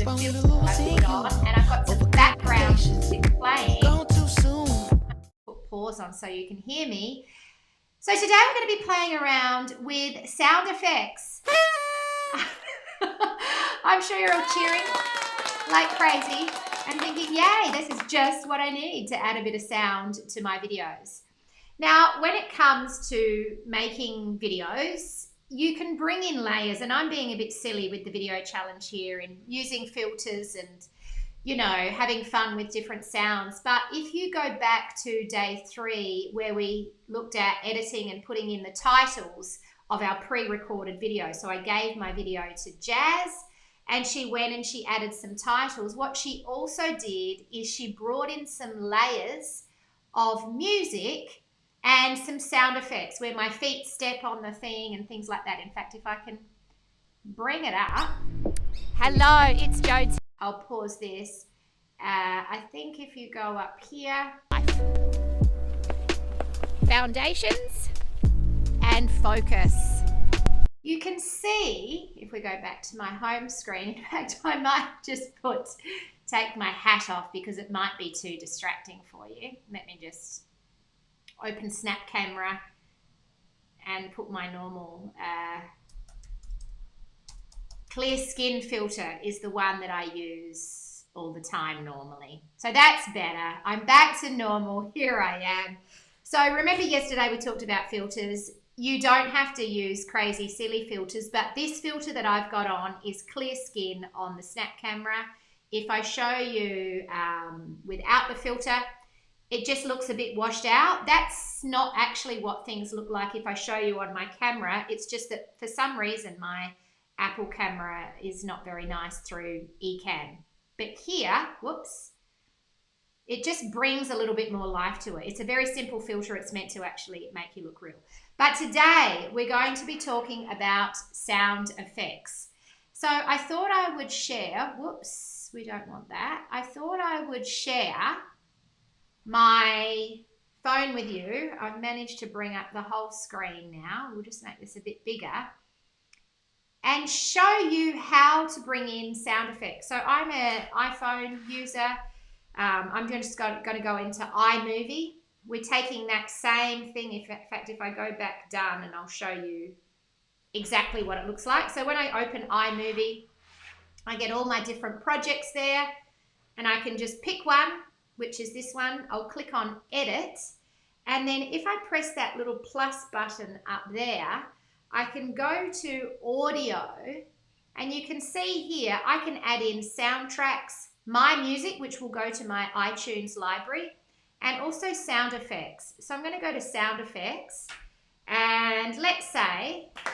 the filter I put on, and I've got some background music playing. Put pause on so you can hear me. So today we're going to be playing around with sound effects. I'm sure you're all cheering like crazy and thinking, yay, this is just what I need to add a bit of sound to my videos. Now, when it comes to making videos, you can bring in layers, and I'm being a bit silly with the video challenge here in using filters and, you know, having fun with different sounds. But if you go back to day 3 where we looked at editing and putting in the titles of our pre-recorded video. So I gave my video to Jazz and she went and she added some titles. What she also did is she brought in some layers of music and some sound effects where my feet step on the thing and things like that. In fact, if I can bring it up. Hello, it's Jodie. I'll pause this. I think if you go up here. Foundations and focus. You can see, if we go back to my home screen, in fact, I might just take my hat off because it might be too distracting for you. Let me just open Snap Camera and put my normal clear skin filter is the one that I use all the time normally. So that's better. I'm back to normal. Here I am. So remember yesterday we talked about filters. You don't have to use crazy silly filters, but this filter that I've got on is clear skin on the Snap Camera. If I show you without the filter, it just looks a bit washed out. That's not actually what things look like if I show you on my camera. It's just that for some reason my Apple camera is not very nice through eCam. But here, whoops, it just brings a little bit more life to it. It's a very simple filter. It's meant to actually make you look real. But today we're going to be talking about sound effects. So I thought I would share, whoops, we don't want that. I thought I would share my phone with you. I've managed to bring up the whole screen now. We'll just make this a bit bigger and show you how to bring in sound effects. So I'm an iPhone user. I'm just going to go into iMovie. We're taking that same thing. In fact, if I go back done, and I'll show you exactly what it looks like. So when I open iMovie, I get all my different projects there, and I can just pick one, which is this one. I'll click on Edit, and then if I press that little plus button up there, I can go to Audio, and you can see here I can add in soundtracks, my music, which will go to my iTunes library, and also sound effects. So I'm going to go to sound effects, and let's say we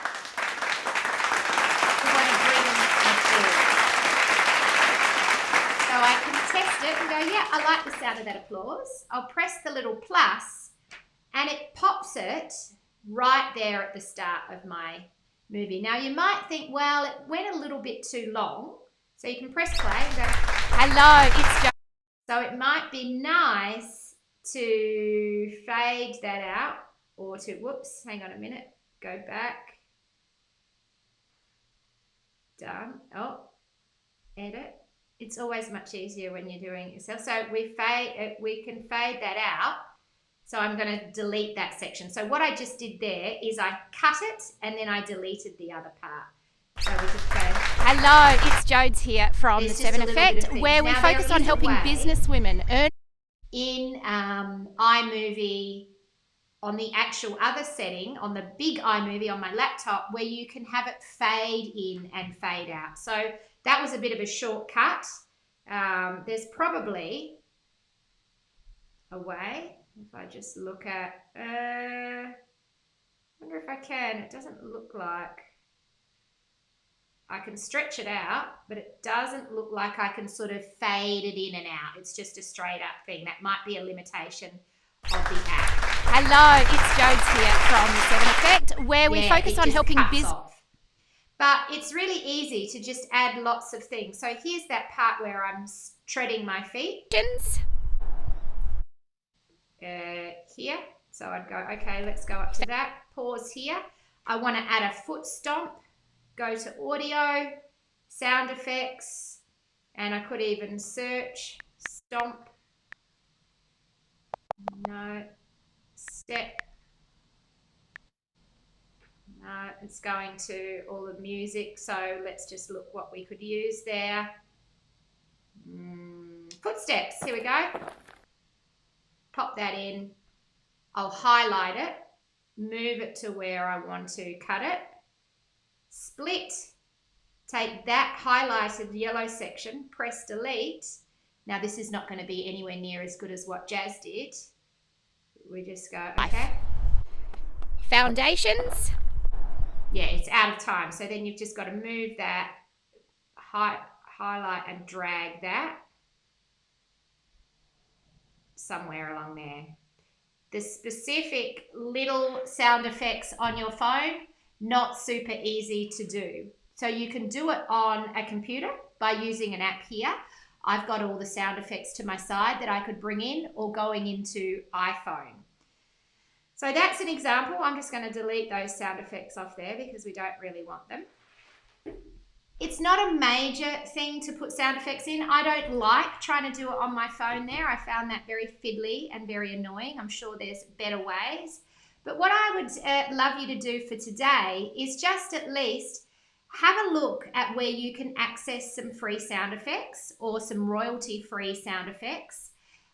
want to bring in applause. So I can test it and go, yeah, I like the sound of that applause. I'll press the little plus, and it pops it right there at the start of my movie. Now you might think, well, it went a little bit too long. So you can press play and go, hello, it's Jodie. So it might be nice to fade that out, or to, whoops, hang on a minute, go back. Done. Oh, edit. It's always much easier when you're doing it yourself. So we can fade that out. So I'm going to delete that section. So what I just did there is I cut it and then I deleted the other part. So we just go. Hello, it's Jodie here from The 7 Effect, where we focus on helping business women earn. In iMovie, on the actual other setting, on the big iMovie on my laptop, where you can have it fade in and fade out. So that was a bit of a shortcut. There's probably a way. If I just look at, I wonder if I can. It doesn't look like I can stretch it out, but it doesn't look like I can sort of fade it in and out. It's just a straight up thing. That might be a limitation of the app. Hello, it's Jodie here from The 7 Effect, where we focus on helping business. But it's really easy to just add lots of things. So here's that part where I'm treading my feet. Here. So I'd go, okay, let's go up to that. Pause here. I want to add a foot stomp. Go to Audio, Sound Effects, And I could even search stomp. No. Step. No, it's going to all the music. So let's just look what we could use there. Footsteps. Here we go. Pop that in. I'll highlight it. Move it to where I want to cut it. Split. Take that highlighted yellow section. Press delete. Now this is not going to be anywhere near as good as what Jazz did. We just go, okay. Foundations. Yeah, it's out of time. So then you've just got to move that, highlight and drag that somewhere along there. The specific little sound effects on your phone, not super easy to do. So you can do it on a computer by using an app here. I've got all the sound effects to my side that I could bring in, or going into iPhone. So that's an example. I'm just going to delete those sound effects off there because we don't really want them. It's not a major thing to put sound effects in. I don't like trying to do it on my phone there. I found that very fiddly and very annoying. I'm sure there's better ways. But what I would love you to do for today is just at least have a look at where you can access some free sound effects or some royalty-free sound effects,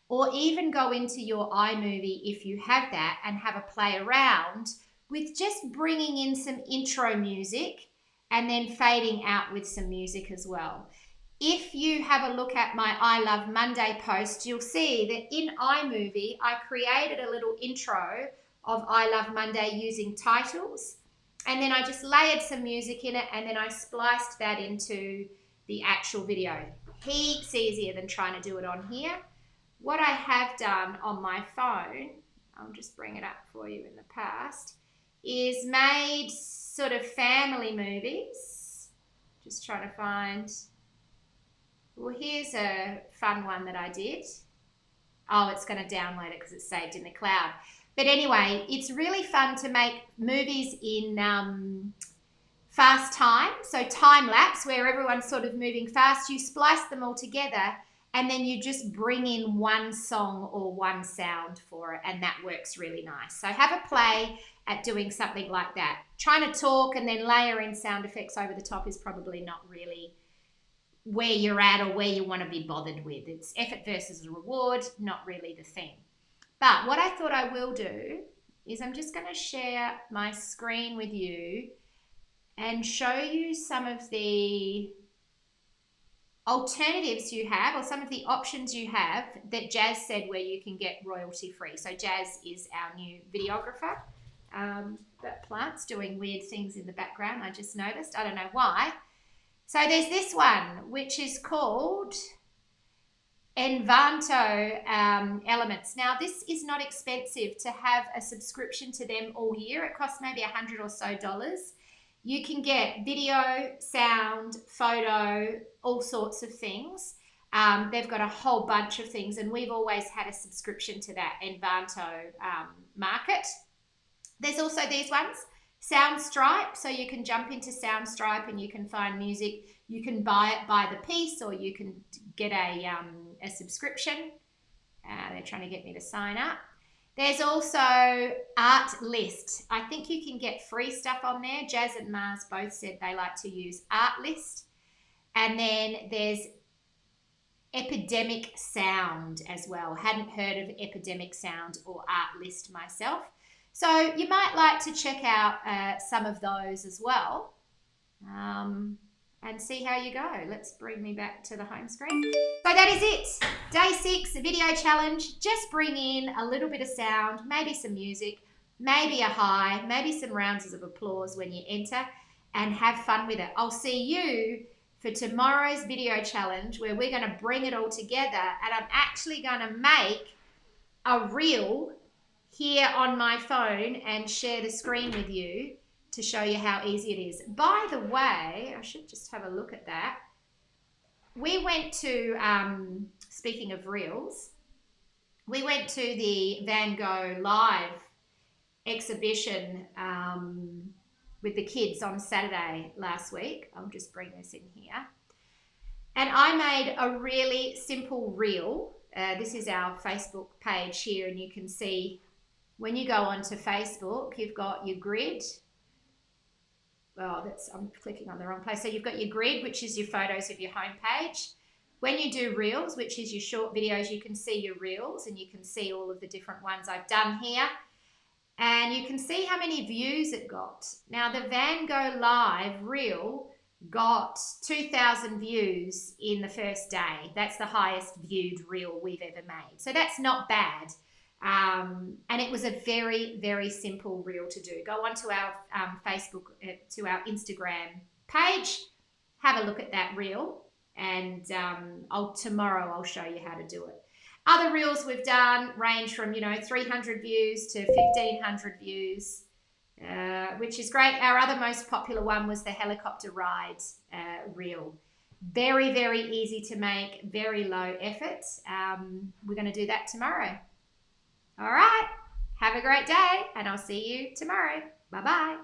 or even go into your iMovie if you have that and have a play around with just bringing in some intro music and then fading out with some music as well. If you have a look at my I Love Monday post, you'll see that in iMovie, I created a little intro of I Love Monday using titles, and then I just layered some music in it, and then I spliced that into the actual video. Heaps easier than trying to do it on here. What I have done on my phone, I'll just bring it up for you in the past, is made sort of family movies. Just trying to find, well, here's a fun one that I did. Oh, it's going to download it because it's saved in the cloud. But anyway, it's really fun to make movies in fast time. So time lapse, where everyone's sort of moving fast. You splice them all together, and then you just bring in one song or one sound for it, and that works really nice. So have a play at doing something like that. Trying to talk and then layer in sound effects over the top is probably not really where you're at or where you want to be bothered with. It's effort versus reward, not really the thing. But what I thought I will do is I'm just going to share my screen with you and show you some of the alternatives you have, or some of the options you have that Jazz said where you can get royalty free. So Jazz is our new videographer. That plant's doing weird things in the background, I just noticed. I don't know why. So there's this one, which is called Envanto Elements. Now, this is not expensive to have a subscription to them all year. It costs maybe $100 or so. You can get video, sound, photo, all sorts of things. They've got a whole bunch of things, and we've always had a subscription to that Envanto market. There's also these ones, Soundstripe, so you can jump into Soundstripe and you can find music. You can buy it by the piece, or you can get a subscription. They're trying to get me to sign up. There's also Artlist. I think you can get free stuff on there. Jazz and Mars both said they like to use Artlist. And then there's Epidemic Sound as well. Hadn't heard of Epidemic Sound or Artlist myself. So you might like to check out some of those as well, and see how you go. Let's bring me back to the home screen. So that is it. Day 6, video challenge. Just bring in a little bit of sound, maybe some music, maybe a high, maybe some rounds of applause when you enter, and have fun with it. I'll see you for tomorrow's video challenge, where we're going to bring it all together, and I'm actually going to make a reel here on my phone and share the screen with you to show you how easy it is. By the way, I should just have a look at that. We went to, speaking of reels, we went to the Van Gogh Live exhibition with the kids on Saturday last week. I'll just bring this in here. And I made a really simple reel. This is our Facebook page here, and you can see when you go onto Facebook, you've got your grid. I'm clicking on the wrong place. So you've got your grid, which is your photos of your homepage. When you do reels, which is your short videos, you can see your reels, and you can see all of the different ones I've done here. And you can see how many views it got. Now, the Van Gogh Live reel got 2,000 views in the first day. That's the highest viewed reel we've ever made. So that's not bad. And it was a very, very simple reel to do. Go onto our Facebook, to our Instagram page, have a look at that reel, and tomorrow I'll show you how to do it. Other reels we've done range from 300 views to 1,500 views, which is great. Our other most popular one was the helicopter ride reel. Very, very easy to make, very low effort. We're going to do that tomorrow. All right, have a great day, and I'll see you tomorrow. Bye-bye.